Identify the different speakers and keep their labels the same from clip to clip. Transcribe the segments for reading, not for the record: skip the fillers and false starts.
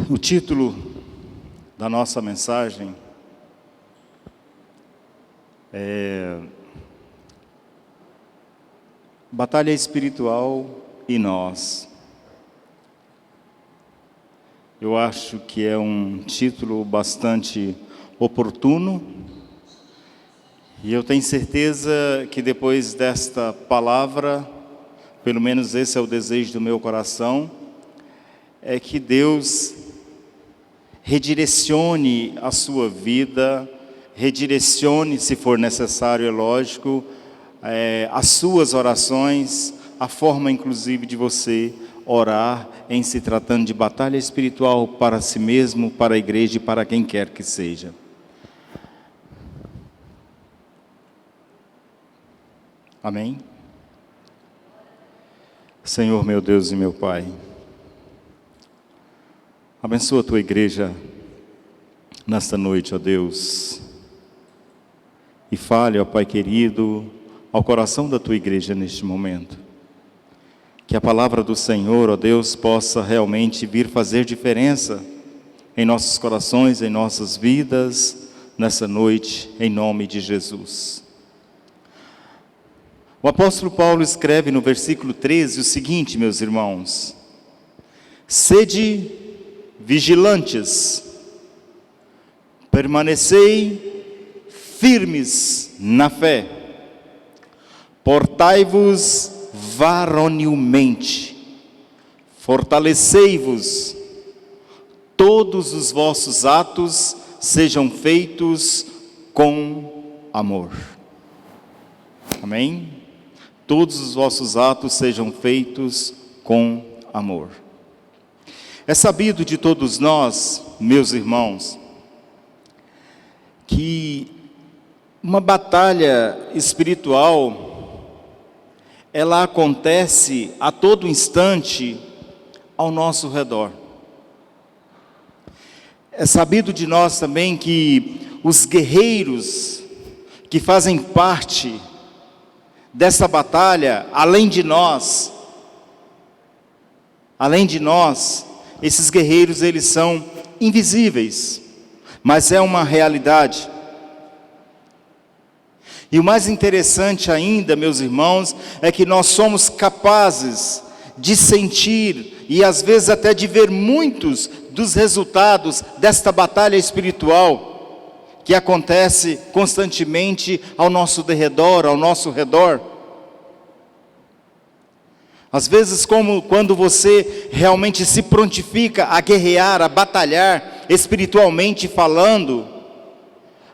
Speaker 1: O título da nossa mensagem é Batalha Espiritual e Nós. Eu acho que é um título bastante oportuno e eu tenho certeza que depois desta palavra, pelo menos esse é o desejo do meu coração, é que Deus redirecione a sua vida, redirecione, se for necessário, é lógico, as suas orações, a forma inclusive de você orar em se tratando de batalha espiritual para si mesmo, para a igreja e para quem quer que seja. Amém? Senhor meu Deus e meu Pai, abençoa a tua igreja nesta noite, ó Deus, e fale, ó Pai querido, ao coração da tua igreja neste momento. Que a palavra do Senhor, ó Deus, possa realmente vir fazer diferença em nossos corações, em nossas vidas, nessa noite, em nome de Jesus. O apóstolo Paulo escreve no versículo 13 o seguinte, meus irmãos: sede vigilantes, permanecei firmes na fé, portai-vos varonilmente, fortalecei-vos, todos os vossos atos sejam feitos com amor. Amém? Todos os vossos atos sejam feitos com amor. É sabido de todos nós, meus irmãos, que uma batalha espiritual, ela acontece a todo instante ao nosso redor. É sabido de nós também que os guerreiros que fazem parte dessa batalha, além de nós, esses guerreiros, eles são invisíveis, mas é uma realidade. E o mais interessante ainda, meus irmãos, é que nós somos capazes de sentir e às vezes até de ver muitos dos resultados desta batalha espiritual que acontece constantemente ao nosso derredor, ao nosso redor. Às vezes, como quando você realmente se prontifica a guerrear, a batalhar, espiritualmente falando,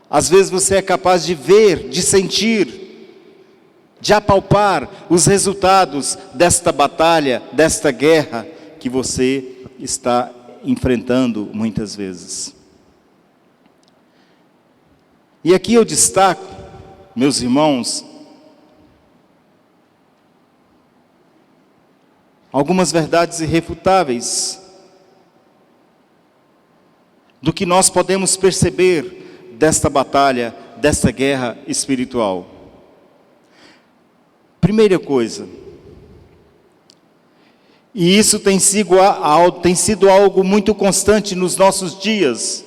Speaker 1: às vezes você é capaz de ver, de sentir, de apalpar os resultados desta batalha, desta guerra que você está enfrentando muitas vezes. E aqui eu destaco, meus irmãos, algumas verdades irrefutáveis do que nós podemos perceber desta batalha, desta guerra espiritual. Primeira coisa, e isso tem sido algo muito constante nos nossos dias: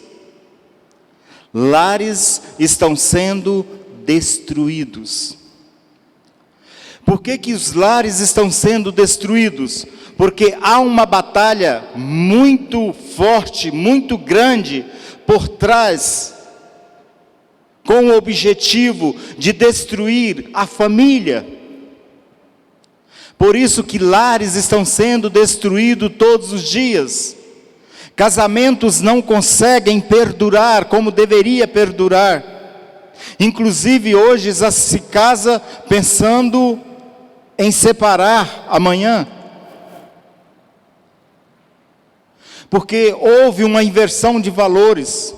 Speaker 1: lares estão sendo destruídos. Por que os lares estão sendo destruídos? Porque há uma batalha muito forte, muito grande por trás, com o objetivo de destruir a família. Por isso que lares estão sendo destruídos todos os dias. Casamentos não conseguem perdurar como deveria perdurar. Inclusive hoje já se casa pensando em separar amanhã. Porque houve uma inversão de valores.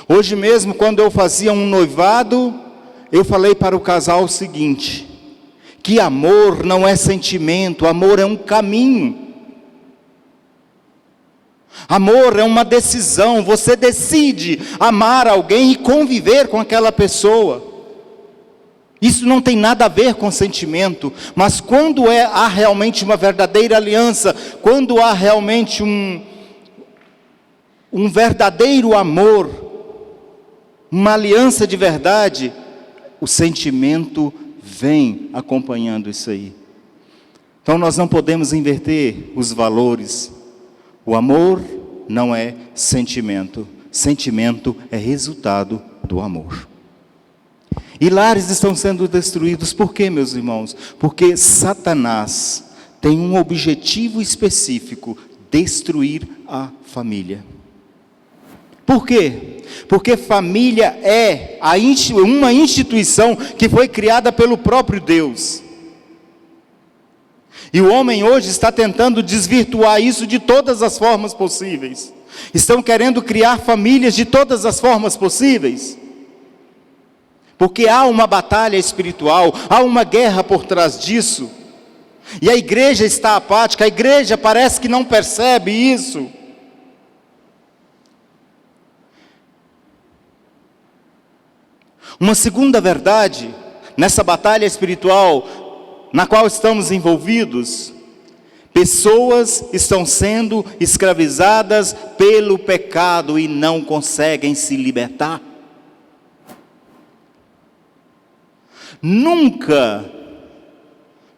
Speaker 1: Hoje mesmo, quando eu fazia um noivado, eu falei para o casal o seguinte: que amor não é sentimento, amor é um caminho. Amor é uma decisão, você decide amar alguém e conviver com aquela pessoa. Isso não tem nada a ver com sentimento, mas quando há realmente uma verdadeira aliança, quando há realmente um verdadeiro amor, uma aliança de verdade, o sentimento vem acompanhando isso aí. Então nós não podemos inverter os valores. O amor não é sentimento. Sentimento é resultado do amor. E lares estão sendo destruídos. Por quê, meus irmãos? Porque Satanás tem um objetivo específico: destruir a família. Por quê? Porque família é uma instituição que foi criada pelo próprio Deus. E o homem hoje está tentando desvirtuar isso de todas as formas possíveis. Estão querendo criar famílias de todas as formas possíveis. Porque há uma batalha espiritual, há uma guerra por trás disso. E a igreja está apática, a igreja parece que não percebe isso. Uma segunda verdade, nessa batalha espiritual na qual estamos envolvidos, pessoas estão sendo escravizadas pelo pecado e não conseguem se libertar.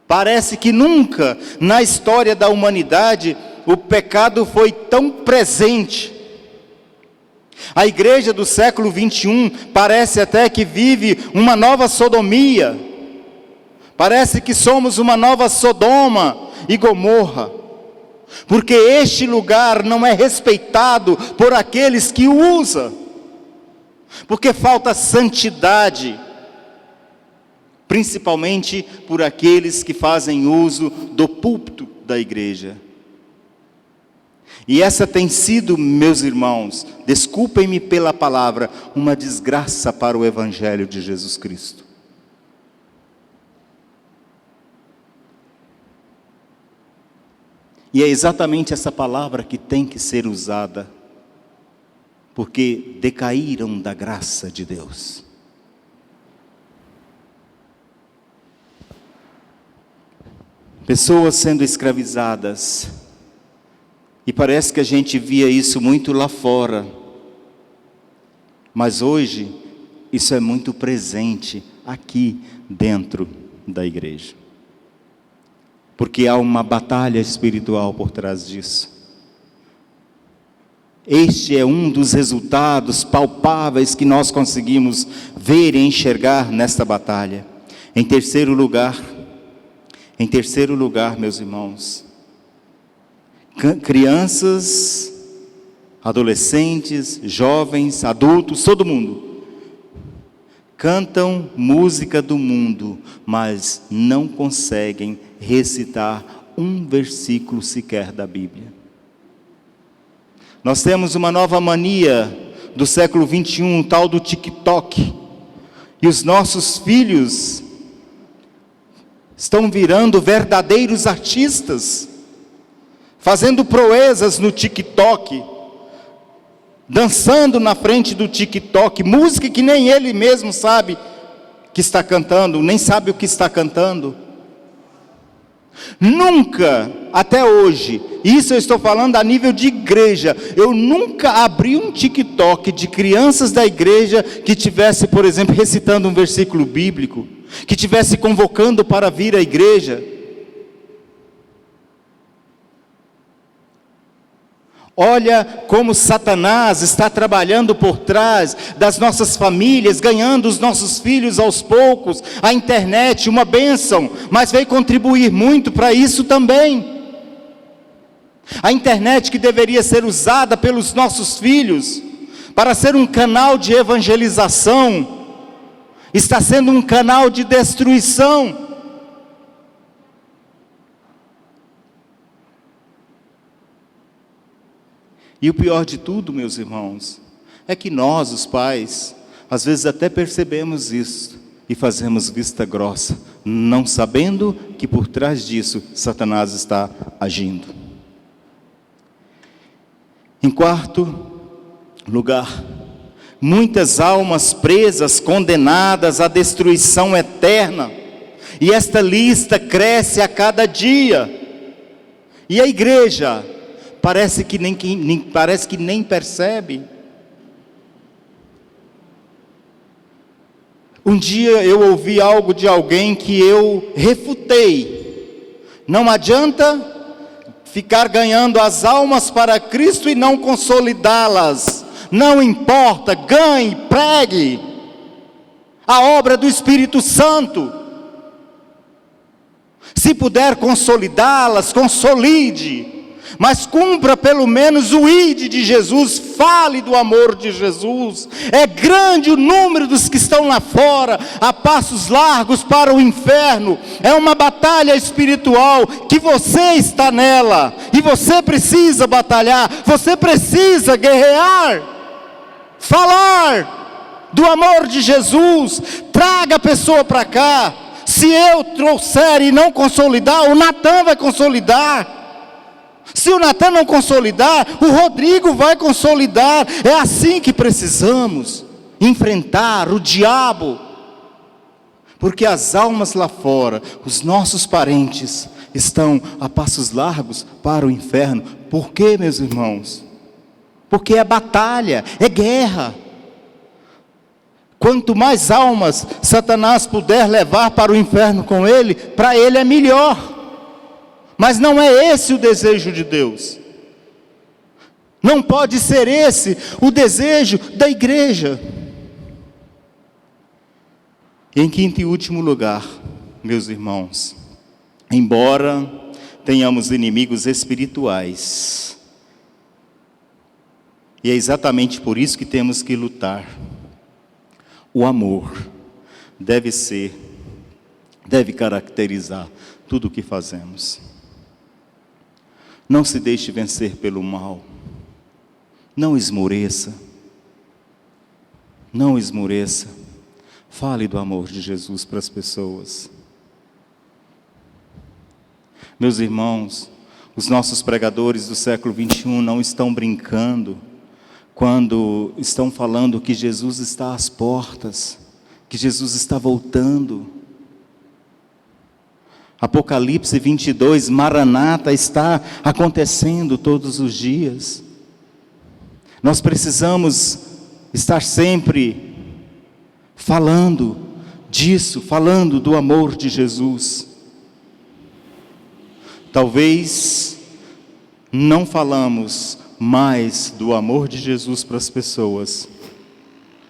Speaker 1: Parece que nunca na história da humanidade o pecado foi tão presente. A igreja do século 21 parece até que vive uma nova sodomia. Parece que somos uma nova Sodoma e Gomorra. Porque este lugar não é respeitado por aqueles que o usam. Porque falta santidade. Principalmente por aqueles que fazem uso do púlpito da igreja. E essa tem sido, meus irmãos, desculpem-me pela palavra, uma desgraça para o Evangelho de Jesus Cristo. E é exatamente essa palavra que tem que ser usada, porque decaíram da graça de Deus. Pessoas sendo escravizadas. E parece que a gente via isso muito lá fora. Mas hoje, isso é muito presente aqui dentro da igreja. Porque há uma batalha espiritual por trás disso. Este é um dos resultados palpáveis que nós conseguimos ver e enxergar nesta batalha. Em terceiro lugar, meus irmãos, crianças, adolescentes, jovens, adultos, todo mundo, cantam música do mundo, mas não conseguem recitar um versículo sequer da Bíblia. Nós temos uma nova mania do século 21, o tal do TikTok, e os nossos filhos estão virando verdadeiros artistas, fazendo proezas no TikTok, dançando na frente do TikTok, música que nem ele mesmo sabe que está cantando, nem sabe o que está cantando. Nunca, até hoje, isso eu estou falando a nível de igreja, eu nunca abri um TikTok de crianças da igreja que tivesse, por exemplo, recitando um versículo bíblico, que tivesse convocando para vir à igreja. Olha como Satanás está trabalhando por trás das nossas famílias, ganhando os nossos filhos aos poucos. A internet, uma bênção, mas veio contribuir muito para isso também. A internet que deveria ser usada pelos nossos filhos, para ser um canal de evangelização, está sendo um canal de destruição. E o pior de tudo, meus irmãos, é que nós, os pais, às vezes até percebemos isso e fazemos vista grossa, não sabendo que por trás disso Satanás está agindo. Em quarto lugar, muitas almas presas, condenadas à destruição eterna, e esta lista cresce a cada dia. E a igreja parece que nem percebe. Um dia eu ouvi algo de alguém que eu refutei. Não adianta ficar ganhando as almas para Cristo e não consolidá-las. Não importa, ganhe, pregue a obra do Espírito Santo. Se puder consolidá-las, consolide. Mas cumpra pelo menos o ide de Jesus, fale do amor de Jesus. É grande o número dos que estão lá fora, a passos largos para o inferno. É uma batalha espiritual, que você está nela, e você precisa batalhar, você precisa guerrear, falar do amor de Jesus. Traga a pessoa para cá. Se eu trouxer e não consolidar, o Natan vai consolidar. Se o Natan não consolidar, o Rodrigo vai consolidar. É assim que precisamos enfrentar o diabo. Porque as almas lá fora, os nossos parentes, estão a passos largos para o inferno. Por quê, meus irmãos? Porque é batalha, é guerra. Quanto mais almas Satanás puder levar para o inferno com ele, para ele é melhor. Mas não é esse o desejo de Deus. Não pode ser esse o desejo da igreja. Em quinto e último lugar, meus irmãos, embora tenhamos inimigos espirituais, e é exatamente por isso que temos que lutar, o amor deve caracterizar tudo o que fazemos. Não se deixe vencer pelo mal. Não esmoreça. Não esmoreça. Fale do amor de Jesus para as pessoas. Meus irmãos, os nossos pregadores do século 21 não estão brincando quando estão falando que Jesus está às portas, que Jesus está voltando. Apocalipse 22, Maranata, está acontecendo todos os dias. Nós precisamos estar sempre falando disso, falando do amor de Jesus. Talvez não falamos mais do amor de Jesus para as pessoas,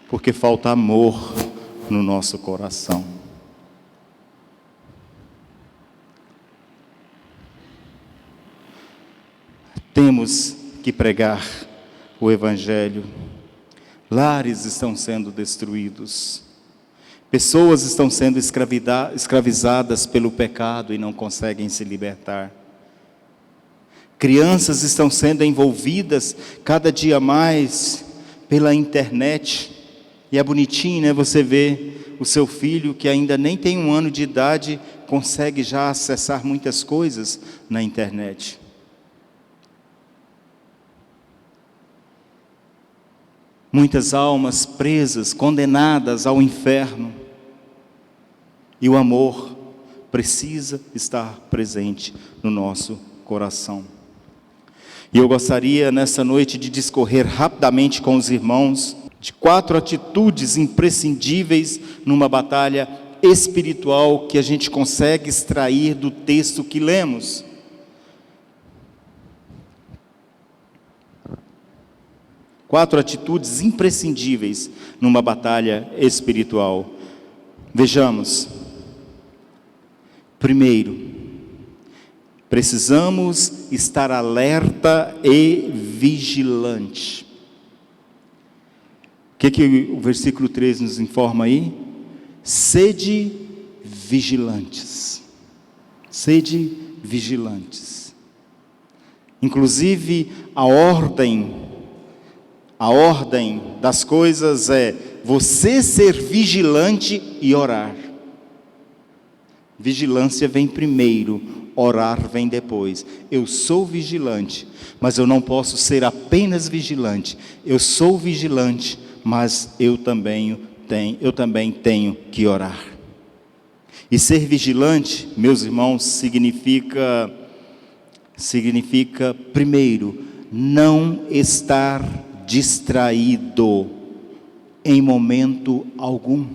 Speaker 1: porque falta amor no nosso coração. Temos que pregar o Evangelho. Lares estão sendo destruídos. Pessoas estão sendo escravizadas pelo pecado e não conseguem se libertar. Crianças estão sendo envolvidas cada dia mais pela internet. E é bonitinho, né? Você vê o seu filho, que ainda nem tem 1 ano de idade, consegue já acessar muitas coisas na internet. Muitas almas presas, condenadas ao inferno. E o amor precisa estar presente no nosso coração. E eu gostaria nessa noite de discorrer rapidamente com os irmãos de 4 atitudes imprescindíveis numa batalha espiritual que a gente consegue extrair do texto que lemos. Quatro atitudes imprescindíveis numa batalha espiritual. Vejamos. Primeiro, precisamos estar alerta e vigilante. O que o versículo 3 nos informa aí? Sede vigilantes. Sede vigilantes. Inclusive, a ordem das coisas é você ser vigilante e orar. Vigilância vem primeiro, orar vem depois. Eu sou vigilante, mas eu não posso ser apenas vigilante. Eu sou vigilante, mas eu também tenho que orar. E ser vigilante, meus irmãos, significa primeiro, não estar distraído em momento algum.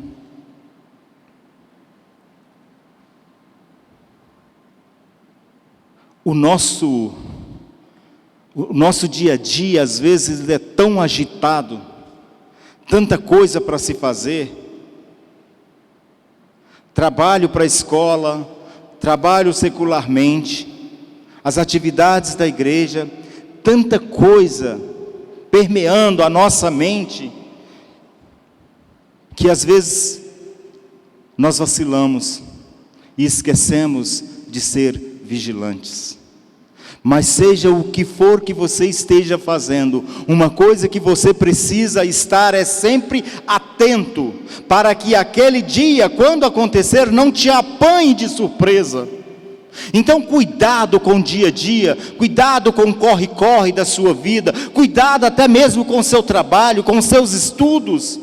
Speaker 1: O nosso dia a dia, às vezes, é tão agitado, tanta coisa para se fazer, trabalho para a escola, trabalho secularmente, as atividades da igreja, tanta coisa permeando a nossa mente, que às vezes nós vacilamos e esquecemos de ser vigilantes. Mas seja o que for que você esteja fazendo, uma coisa que você precisa estar é sempre atento, para que aquele dia, quando acontecer, não te apanhe de surpresa. Então cuidado com o dia a dia, cuidado com o corre-corre da sua vida, cuidado até mesmo com o seu trabalho, com os seus estudos.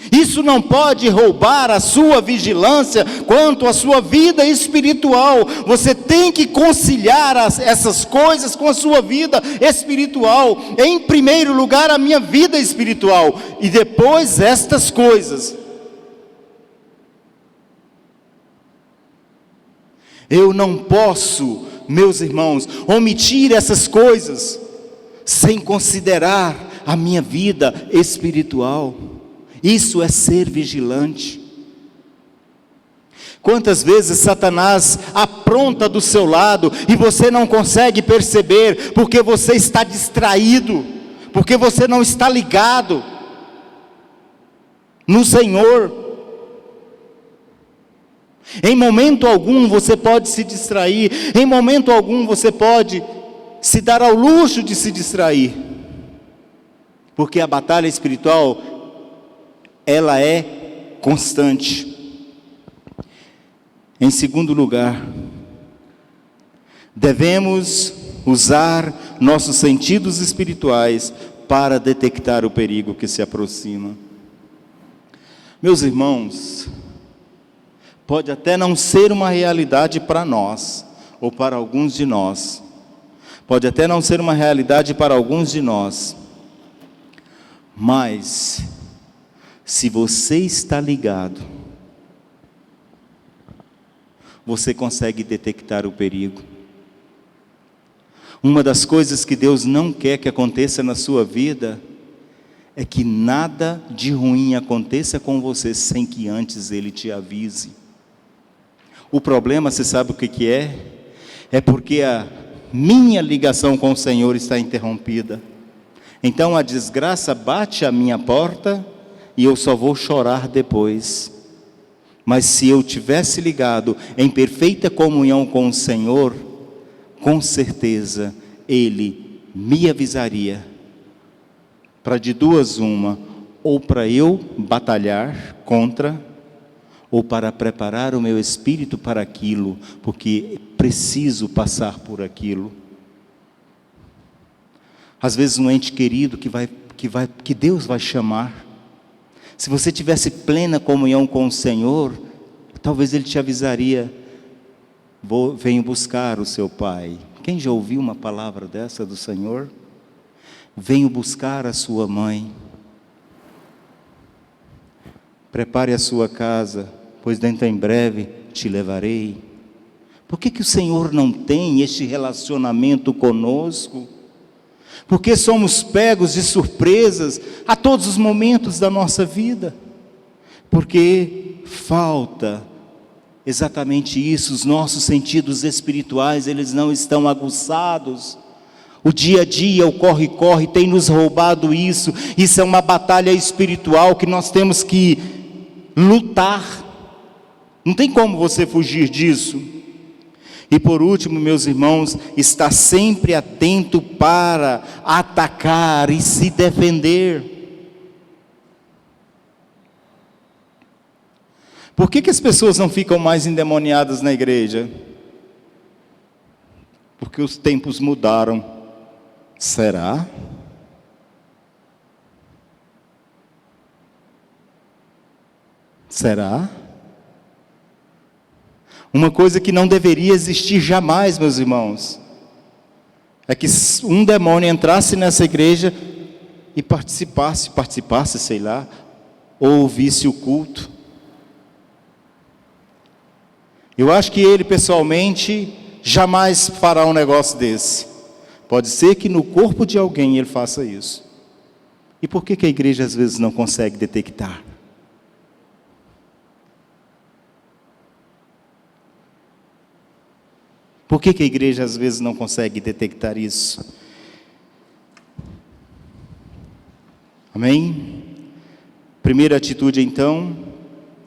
Speaker 1: Isso não pode roubar a sua vigilância quanto à sua vida espiritual. Você tem que conciliar essas coisas com a sua vida espiritual. Em primeiro lugar, a minha vida espiritual, e depois estas coisas. Eu não posso, meus irmãos, omitir essas coisas sem considerar a minha vida espiritual. Isso é ser vigilante. Quantas vezes Satanás apronta do seu lado e você não consegue perceber, porque você está distraído, porque você não está ligado no Senhor. Em momento algum você pode se distrair, em momento algum você pode se dar ao luxo de se distrair, porque a batalha espiritual, ela é constante. Em segundo lugar, devemos usar nossos sentidos espirituais para detectar o perigo que se aproxima. Meus irmãos, pode até não ser uma realidade para nós, ou para alguns de nós, pode até não ser uma realidade para alguns de nós, mas se você está ligado, você consegue detectar o perigo. Uma das coisas que Deus não quer que aconteça na sua vida é que nada de ruim aconteça com você sem que antes Ele te avise. O problema, você sabe o que é? É porque a minha ligação com o Senhor está interrompida. Então a desgraça bate à minha porta e eu só vou chorar depois. Mas se eu tivesse ligado em perfeita comunhão com o Senhor, com certeza Ele me avisaria, para de duas uma, ou para eu batalhar contra, ou para preparar o meu espírito para aquilo, porque preciso passar por aquilo. Às vezes um ente querido que Deus vai chamar, se você tivesse plena comunhão com o Senhor, talvez Ele te avisaria: venho buscar o seu pai. Quem já ouviu uma palavra dessa do Senhor? Venho buscar a sua mãe. Prepare a sua casa, pois dentro em breve te levarei. Por que o Senhor não tem este relacionamento conosco? Porque somos pegos de surpresas a todos os momentos da nossa vida. Porque falta exatamente isso, os nossos sentidos espirituais, eles não estão aguçados. O dia a dia, o corre-corre tem nos roubado isso. Isso é uma batalha espiritual que nós temos que lutar. Não tem como você fugir disso. E por último, meus irmãos, está sempre atento para atacar e se defender. Por que as pessoas não ficam mais endemoniadas na igreja? Porque os tempos mudaram. Será? Será? Uma coisa que não deveria existir jamais, meus irmãos, é que um demônio entrasse nessa igreja e participasse, sei lá, ou ouvisse o culto. Eu acho que ele pessoalmente jamais fará um negócio desse. Pode ser que no corpo de alguém ele faça isso. E por que a igreja às vezes não consegue detectar? Por que a igreja às vezes não consegue detectar isso? Amém? Primeira atitude então,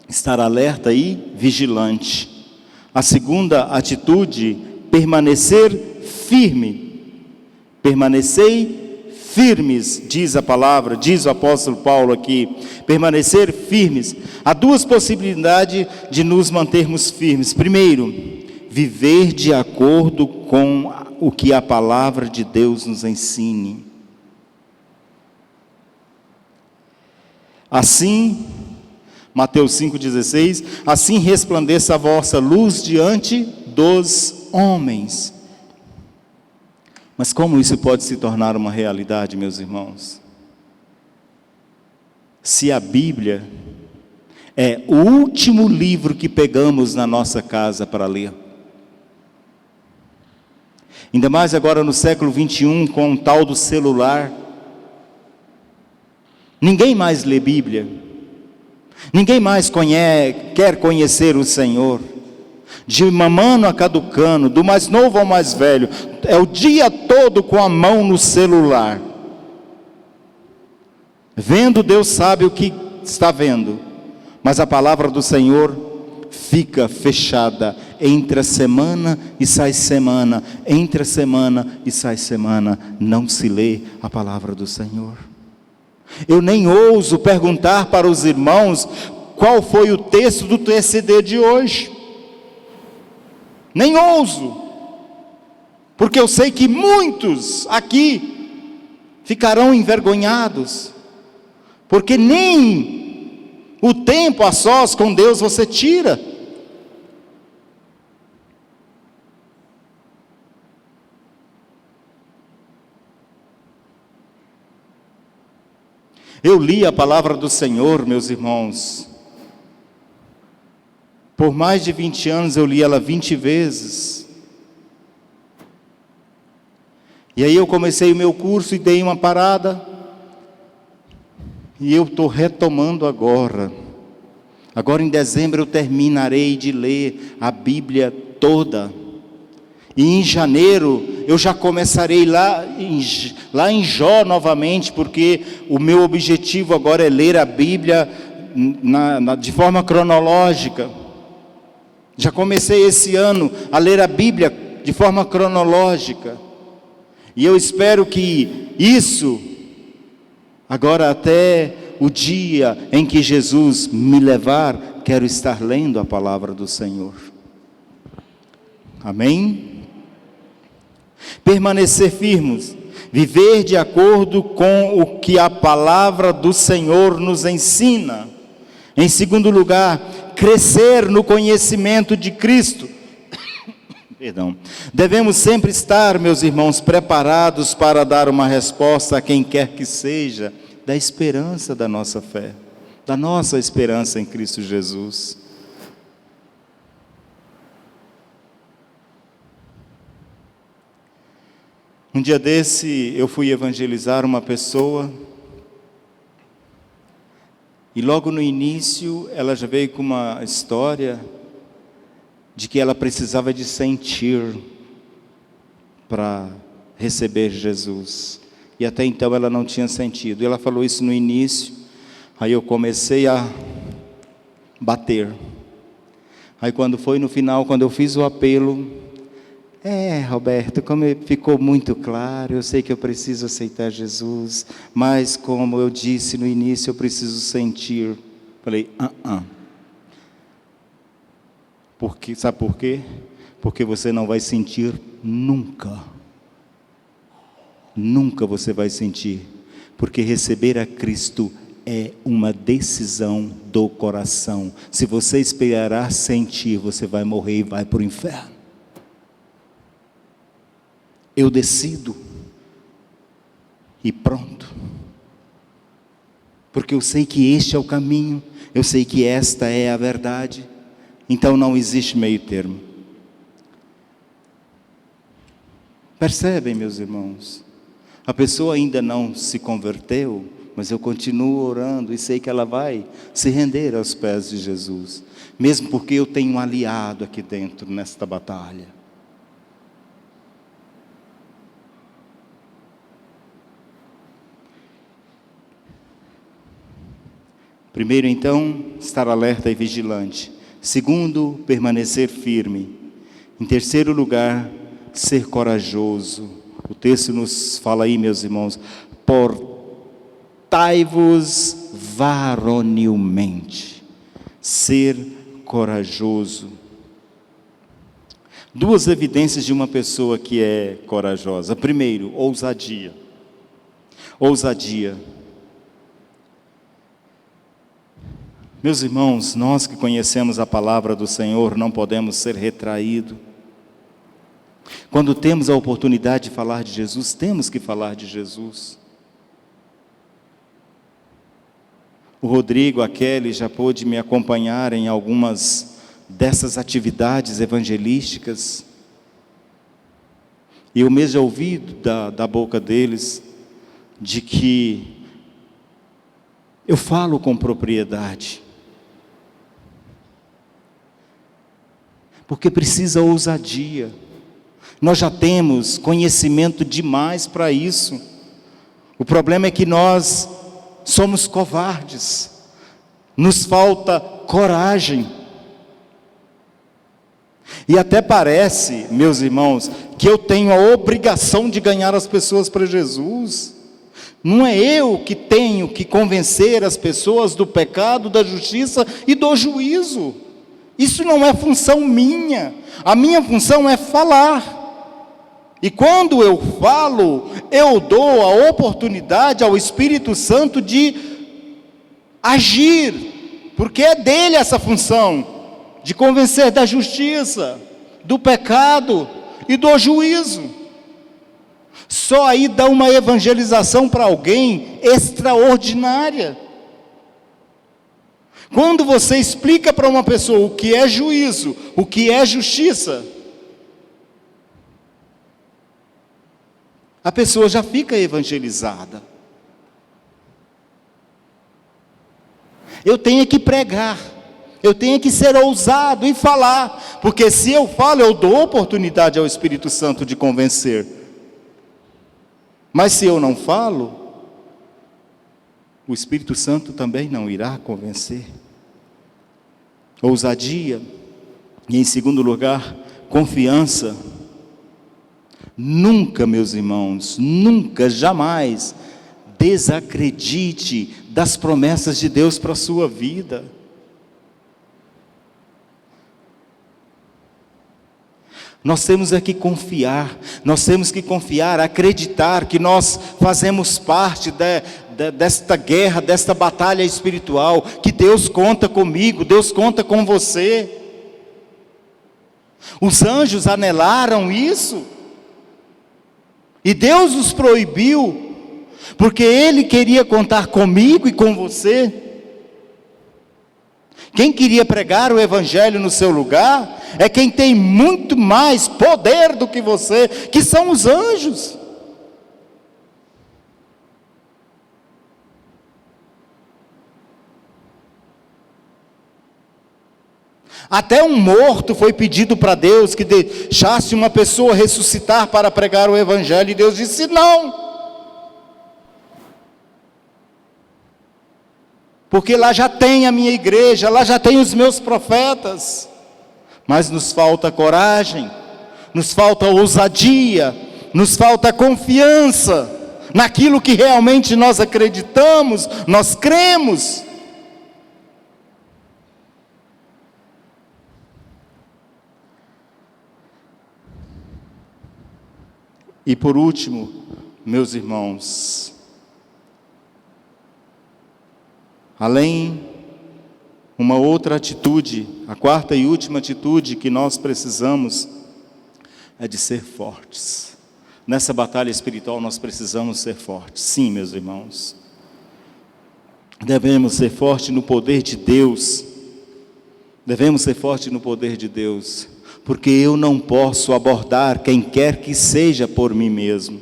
Speaker 1: estar alerta e vigilante. A segunda atitude, permanecer firme. Permanecei firmes, diz a palavra, diz o apóstolo Paulo aqui. Permanecer firmes. Há duas possibilidades de nos mantermos firmes. Primeiro, viver de acordo com o que a palavra de Deus nos ensine. Assim, Mateus 5,16, assim resplandeça a vossa luz diante dos homens. Mas como isso pode se tornar uma realidade, meus irmãos? Se a Bíblia é o último livro que pegamos na nossa casa para ler. Ainda mais agora no século 21, com o tal do celular. Ninguém mais lê Bíblia. Ninguém mais quer conhecer o Senhor. De mamano a caducano, do mais novo ao mais velho, é o dia todo com a mão no celular. Vendo, Deus sabe o que está vendo. Mas a palavra do Senhor fica fechada. Entra semana e sai semana, entra semana e sai semana, não se lê a palavra do Senhor. Eu nem ouso perguntar para os irmãos qual foi o texto do TCD de hoje. Nem ouso, porque eu sei que muitos aqui ficarão envergonhados, porque nem o tempo a sós com Deus você tira. Eu li a palavra do Senhor, meus irmãos. Por mais de 20 anos eu li ela 20 vezes. E aí eu comecei o meu curso e dei uma parada. E eu estou retomando agora. Agora em dezembro eu terminarei de ler a Bíblia toda. E em janeiro eu já começarei lá em Jó novamente, porque o meu objetivo agora é ler a Bíblia de forma cronológica. Já comecei esse ano a ler a Bíblia de forma cronológica. E eu espero que isso, agora até o dia em que Jesus me levar, quero estar lendo a palavra do Senhor. Amém? Permanecer firmes, viver de acordo com o que a palavra do Senhor nos ensina. Em segundo lugar, crescer no conhecimento de Cristo. Perdão. Devemos sempre estar, meus irmãos, preparados para dar uma resposta a quem quer que seja, da esperança da nossa fé, da nossa esperança em Cristo Jesus. Um dia desse, eu fui evangelizar uma pessoa, e logo no início, ela já veio com uma história de que ela precisava de sentir para receber Jesus. E até então ela não tinha sentido. E ela falou isso no início, aí eu comecei a bater. Aí quando foi no final, quando eu fiz o apelo, Roberto, como ficou muito claro, eu sei que eu preciso aceitar Jesus, mas como eu disse no início, eu preciso sentir. Falei, Sabe por quê? Porque você não vai sentir nunca. Nunca você vai sentir. Porque receber a Cristo é uma decisão do coração. Se você esperar sentir, você vai morrer e vai para o inferno. eu decido e pronto. Porque eu sei que este é o caminho, eu sei que esta é a verdade, então não existe meio termo. Percebem, meus irmãos? A pessoa ainda não se converteu, mas eu continuo orando e sei que ela vai se render aos pés de Jesus, mesmo porque eu tenho um aliado aqui dentro nesta batalha. Primeiro, então, estar alerta e vigilante. Segundo, permanecer firme. Em terceiro lugar, ser corajoso. O texto nos fala aí, meus irmãos, portai-vos varonilmente. Ser corajoso. Duas evidências de uma pessoa que é corajosa. Primeiro, ousadia. Ousadia. Meus irmãos, nós que conhecemos a palavra do Senhor, não podemos ser retraídos. Quando temos a oportunidade de falar de Jesus, temos que falar de Jesus. O Rodrigo, a Kelly, já pôde me acompanhar em algumas dessas atividades evangelísticas. E eu mesmo já ouvi da boca deles, de que eu falo com propriedade. Porque precisa ousadia. Nós já temos conhecimento demais para isso. O problema é que nós somos covardes. Nos falta coragem. E até parece, meus irmãos, que eu tenho a obrigação de ganhar as pessoas para Jesus. Não é eu que tenho que convencer as pessoas do pecado, da justiça e do juízo. Isso não é função minha. A minha função é falar. E quando eu falo, eu dou a oportunidade ao Espírito Santo de agir. Porque é dele essa função, de convencer da justiça, do pecado e do juízo. Só aí dá uma evangelização para alguém extraordinária. Quando você explica para uma pessoa o que é juízo, o que é justiça, a pessoa já fica evangelizada. Eu tenho que pregar, eu tenho que ser ousado e falar, porque se eu falo, eu dou oportunidade ao Espírito Santo de convencer. Mas se eu não falo, o Espírito Santo também não irá convencer. Ousadia. E em segundo lugar, confiança. Nunca, meus irmãos, nunca, jamais desacredite das promessas de Deus para a sua vida. Nós temos que confiar, acreditar que nós fazemos parte desta guerra, desta batalha espiritual, que Deus conta comigo, Deus conta com você. Os anjos anelaram isso, e Deus os proibiu, porque Ele queria contar comigo e com você. Quem queria pregar o Evangelho no seu lugar, é quem tem muito mais poder do que você, que são os anjos. Até um morto foi pedido para Deus que deixasse uma pessoa ressuscitar para pregar o Evangelho, e Deus disse não. Porque lá já tem a minha igreja, lá já tem os meus profetas. Mas nos falta coragem, nos falta ousadia, nos falta confiança naquilo que realmente nós acreditamos, nós cremos. E por último, meus irmãos, além, uma outra atitude, a quarta e última atitude que nós precisamos, é de ser fortes. Nessa batalha espiritual nós precisamos ser fortes. Sim, meus irmãos. Devemos ser fortes no poder de Deus. Devemos ser fortes no poder de Deus. Porque eu não posso abordar quem quer que seja por mim mesmo.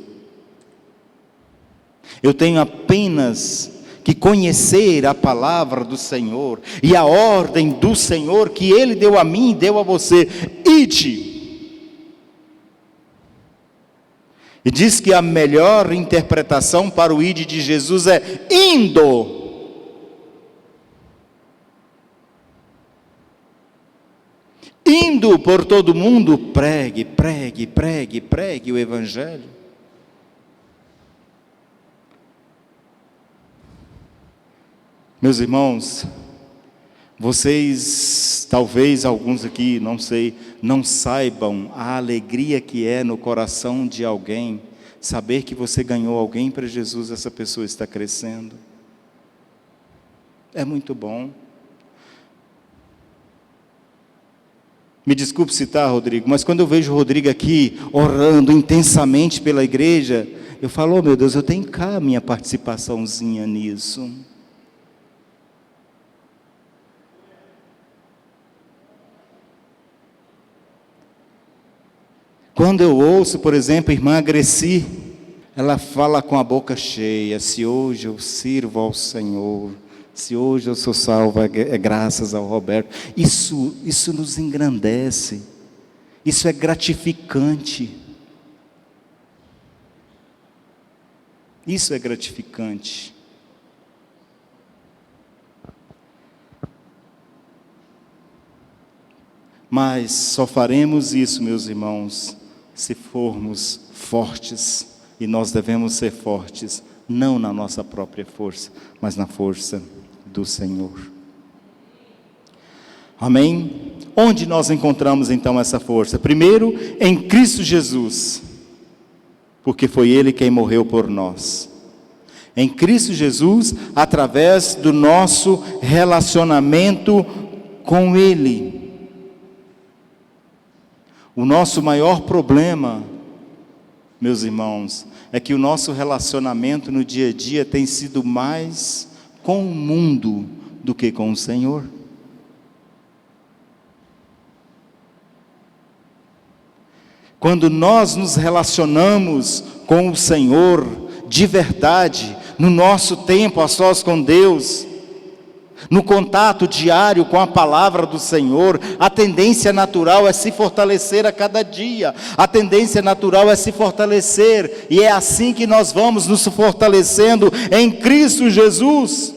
Speaker 1: Eu tenho apenas que conhecer a palavra do Senhor e a ordem do Senhor que Ele deu a mim e deu a você. Ide. E diz que a melhor interpretação para o ide de Jesus é indo. Indo por todo mundo, pregue, pregue, pregue, pregue o Evangelho. Meus irmãos, vocês, talvez alguns aqui, não sei, não saibam a alegria que é no coração de alguém, saber que você ganhou alguém para Jesus, essa pessoa está crescendo. É muito bom. Me desculpe citar, Rodrigo, mas quando eu vejo o Rodrigo aqui, orando intensamente pela igreja, eu falo, oh meu Deus, eu tenho cá a minha participaçãozinha nisso. Quando eu ouço, por exemplo, a irmã Agreci, ela fala com a boca cheia, se hoje eu sirvo ao Senhor, se hoje eu sou salvo, é graças ao Roberto. Isso nos engrandece, isso é gratificante. Isso é gratificante. Mas só faremos isso, meus irmãos, se formos fortes, e nós devemos ser fortes, não na nossa própria força, mas na força do Senhor. Amém? Onde nós encontramos então essa força? Primeiro, em Cristo Jesus, porque foi Ele quem morreu por nós. Em Cristo Jesus, através do nosso relacionamento com Ele. O nosso maior problema, meus irmãos, é que o nosso relacionamento no dia a dia tem sido mais com o mundo do que com o Senhor. Quando nós nos relacionamos com o Senhor de verdade, no nosso tempo a sós com Deus, no contato diário com a palavra do Senhor, a tendência natural é se fortalecer a cada dia, a tendência natural é se fortalecer, e é assim que nós vamos nos fortalecendo em Cristo Jesus.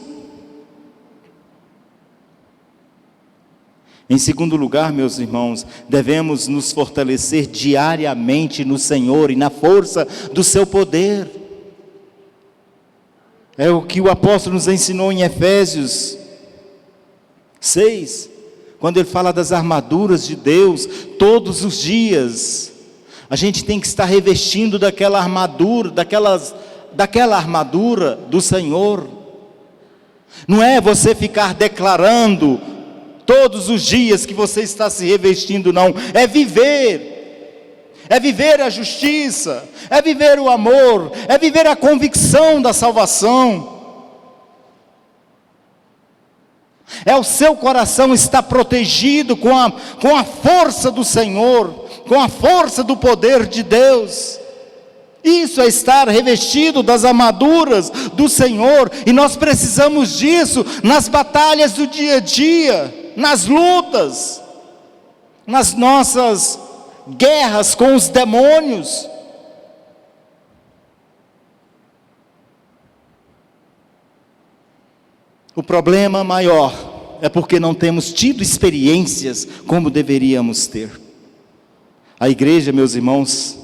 Speaker 1: Em segundo lugar, meus irmãos, devemos nos fortalecer diariamente no Senhor e na força do seu poder. É o que o apóstolo nos ensinou em Efésios 6, quando ele fala das armaduras de Deus. Todos os dias a gente tem que estar revestindo daquela armadura, daquela armadura do Senhor. Não é você ficar declarando todos os dias que você está se revestindo, não. É viver a justiça, é viver o amor, é viver a convicção da salvação. É o seu coração estar protegido com a força do Senhor, com a força do poder de Deus. Isso é estar revestido das armaduras do Senhor, e nós precisamos disso nas batalhas do dia a dia, nas lutas, nas nossas guerras com os demônios. O problema maior é porque não temos tido experiências como deveríamos ter. A igreja, meus irmãos,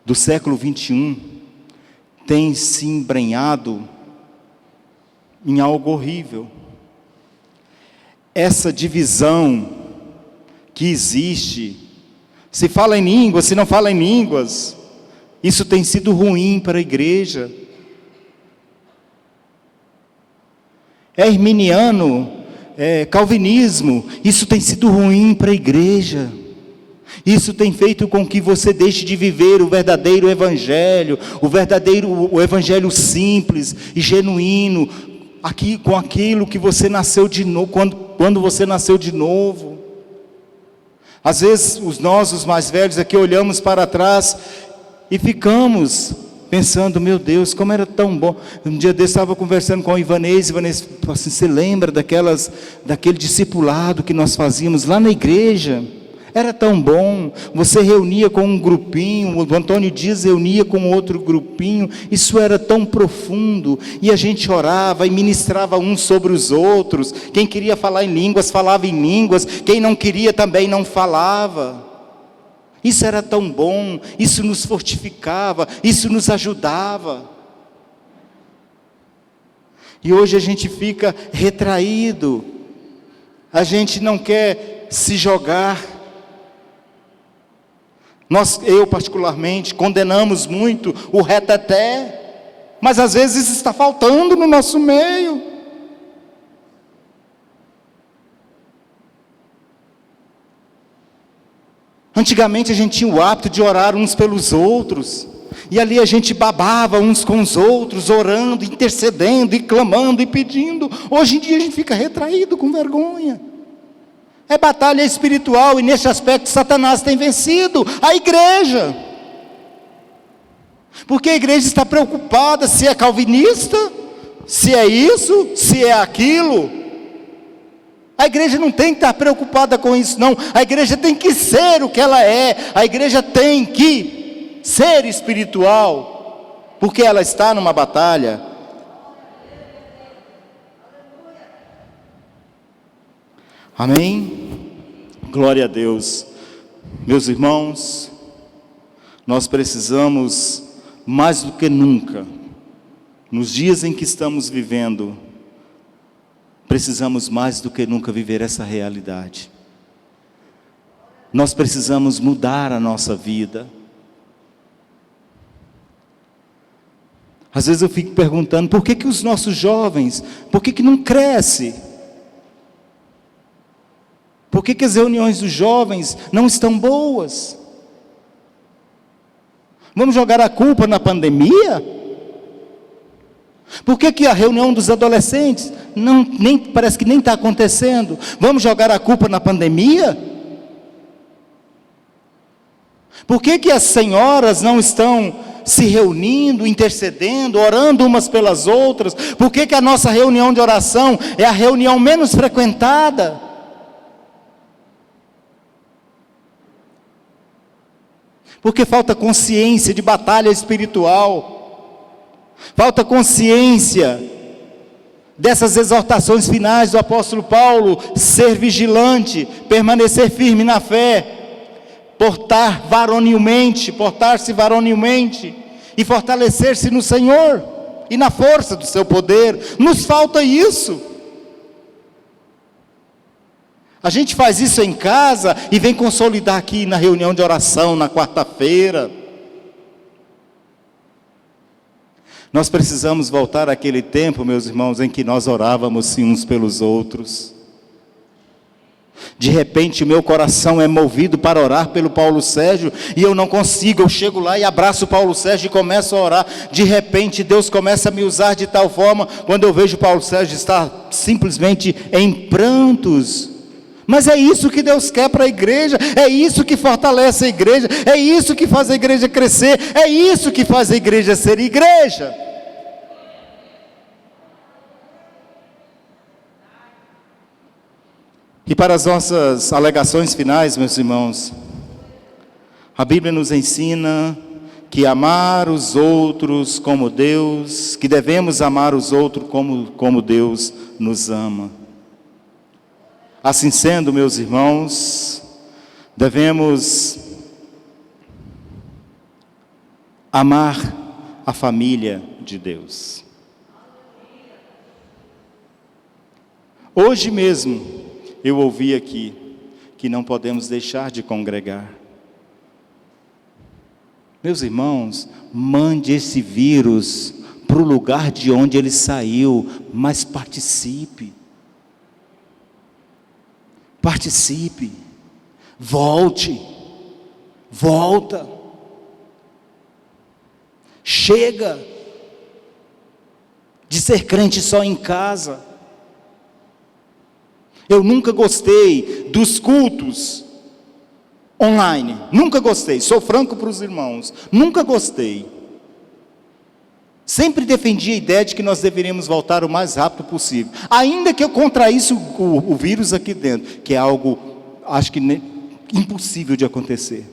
Speaker 1: do século 21, tem se embrenhado em algo horrível. Essa divisão que existe, se fala em línguas, se não fala em línguas, isso tem sido ruim para a igreja. É arminiano, é calvinismo, isso tem sido ruim para a igreja. Isso tem feito com que você deixe de viver o verdadeiro evangelho, o evangelho simples e genuíno, com aquilo que você nasceu de novo, quando você nasceu de novo. Às vezes nós, os mais velhos aqui, olhamos para trás e ficamos pensando: meu Deus, como era tão bom. Um dia desse estava conversando com a Ivanese falou assim: você lembra daquele discipulado que nós fazíamos lá na igreja? Era tão bom, você reunia com um grupinho, o Antônio Dias reunia com outro grupinho, isso era tão profundo, e a gente orava e ministrava uns sobre os outros, quem queria falar em línguas, falava em línguas, quem não queria também não falava. Isso era tão bom, isso nos fortificava, isso nos ajudava. E hoje a gente fica retraído, a gente não quer se jogar. Eu particularmente, condenamos muito o reteté, mas às vezes isso está faltando no nosso meio. Antigamente a gente tinha o hábito de orar uns pelos outros, e ali a gente babava uns com os outros, orando, intercedendo, e clamando, e pedindo. Hoje em dia a gente fica retraído, com vergonha. É batalha espiritual, e nesse aspecto Satanás tem vencido a igreja, porque a igreja está preocupada se é calvinista, se é isso, se é aquilo. A igreja não tem que estar preocupada com isso, não. A igreja tem que ser o que ela é. A igreja tem que ser espiritual, porque ela está numa batalha. Amém? Glória a Deus. Meus irmãos, nós precisamos mais do que nunca, nos dias em que estamos vivendo, precisamos mais do que nunca viver essa realidade. Nós precisamos mudar a nossa vida. Às vezes eu fico perguntando, por que os nossos jovens, por que não cresce? Por que as reuniões dos jovens não estão boas? Vamos jogar a culpa na pandemia? Por que a reunião dos adolescentes parece que nem está acontecendo? Vamos jogar a culpa na pandemia? Por que as senhoras não estão se reunindo, intercedendo, orando umas pelas outras? Por que a nossa reunião de oração é a reunião menos frequentada? Porque falta consciência de batalha espiritual, falta consciência dessas exortações finais do apóstolo Paulo: ser vigilante, permanecer firme na fé, portar-se varonilmente e fortalecer-se no Senhor e na força do seu poder. Nos falta isso. A gente faz isso em casa e vem consolidar aqui na reunião de oração na quarta-feira. Nós precisamos voltar àquele tempo, meus irmãos, em que nós orávamos sim uns pelos outros. De repente o meu coração é movido para orar pelo Paulo Sérgio, e eu não consigo, eu chego lá e abraço o Paulo Sérgio e começo a orar. De repente Deus começa a me usar de tal forma, quando eu vejo o Paulo Sérgio estar simplesmente em prantos. Mas é isso que Deus quer para a igreja, é isso que fortalece a igreja, é isso que faz a igreja crescer, é isso que faz a igreja ser igreja. E para as nossas alegações finais, meus irmãos, a Bíblia nos ensina que amar os outros como Deus, que devemos amar os outros como Deus nos ama. Assim sendo, meus irmãos, devemos amar a família de Deus. Hoje mesmo, eu ouvi aqui que não podemos deixar de congregar. Meus irmãos, mande esse vírus para o lugar de onde ele saiu, mas participe. Participe, volte,
Speaker 2: Volta. Chega de ser crente só em casa. Eu nunca gostei dos cultos online. Nunca gostei. Sou franco para os irmãos. Nunca gostei. Sempre defendi a ideia de que nós deveríamos voltar o mais rápido possível. Ainda que eu contraísse o vírus aqui dentro, que é algo, acho que impossível de acontecer.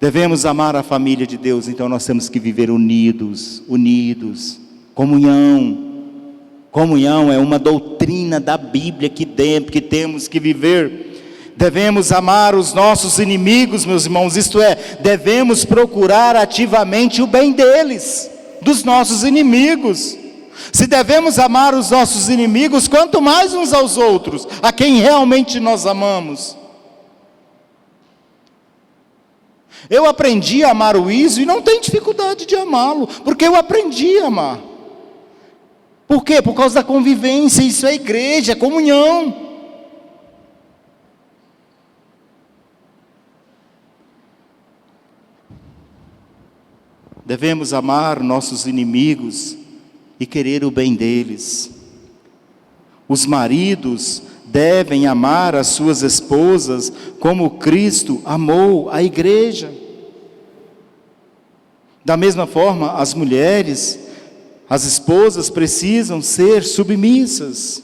Speaker 2: Devemos amar a família de Deus, então nós temos que viver unidos. Comunhão é uma doutrina da Bíblia que temos que viver. Devemos amar os nossos inimigos, meus irmãos, isto é, devemos procurar ativamente o bem deles, dos nossos inimigos. Se devemos amar os nossos inimigos, quanto mais uns aos outros, a quem realmente nós amamos. Eu aprendi a amar o Iso e não tenho dificuldade de amá-lo, porque eu aprendi a amar. Por quê? Por causa da convivência. Isso é igreja, é comunhão. Devemos amar nossos inimigos e querer o bem deles. Os maridos devem amar as suas esposas como Cristo amou a igreja. Da mesma forma, as mulheres, as esposas precisam ser submissas.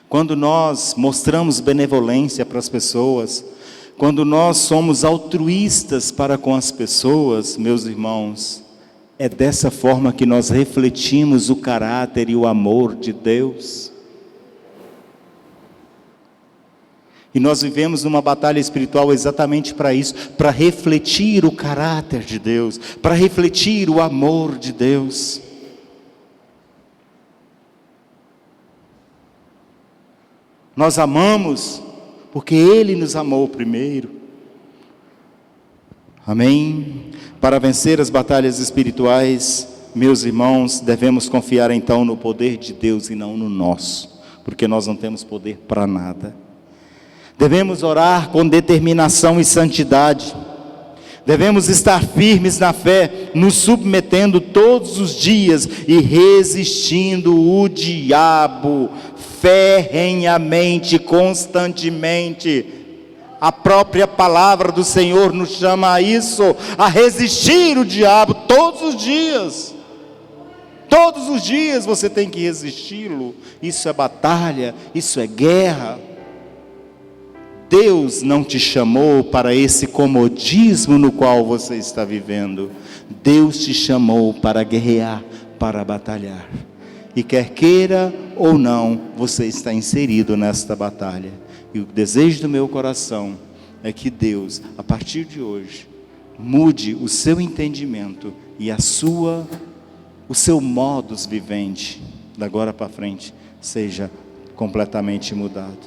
Speaker 2: Quando nós mostramos benevolência para as pessoas, quando nós somos altruístas para com as pessoas, meus irmãos, é dessa forma que nós refletimos o caráter e o amor de Deus. E nós vivemos numa batalha espiritual exatamente para isso, para refletir o caráter de Deus, para refletir o amor de Deus. Nós amamos porque Ele nos amou primeiro. Amém? Para vencer as batalhas espirituais, meus irmãos, devemos confiar então no poder de Deus e não no nosso, porque nós não temos poder para nada. Devemos orar com determinação e santidade. Devemos estar firmes na fé, nos submetendo todos os dias e resistindo o diabo ferrenhamente, constantemente. A própria palavra do Senhor nos chama a isso, a resistir o diabo todos os dias. Todos os dias você tem que resisti-lo. Isso é batalha, isso é guerra. Deus não te chamou para esse comodismo no qual você está vivendo. Deus te chamou para guerrear, para batalhar. E quer queira ou não, você está inserido nesta batalha. E o desejo do meu coração é que Deus, a partir de hoje, mude o seu entendimento e o seu modus vivendi, da agora para frente, seja completamente mudado.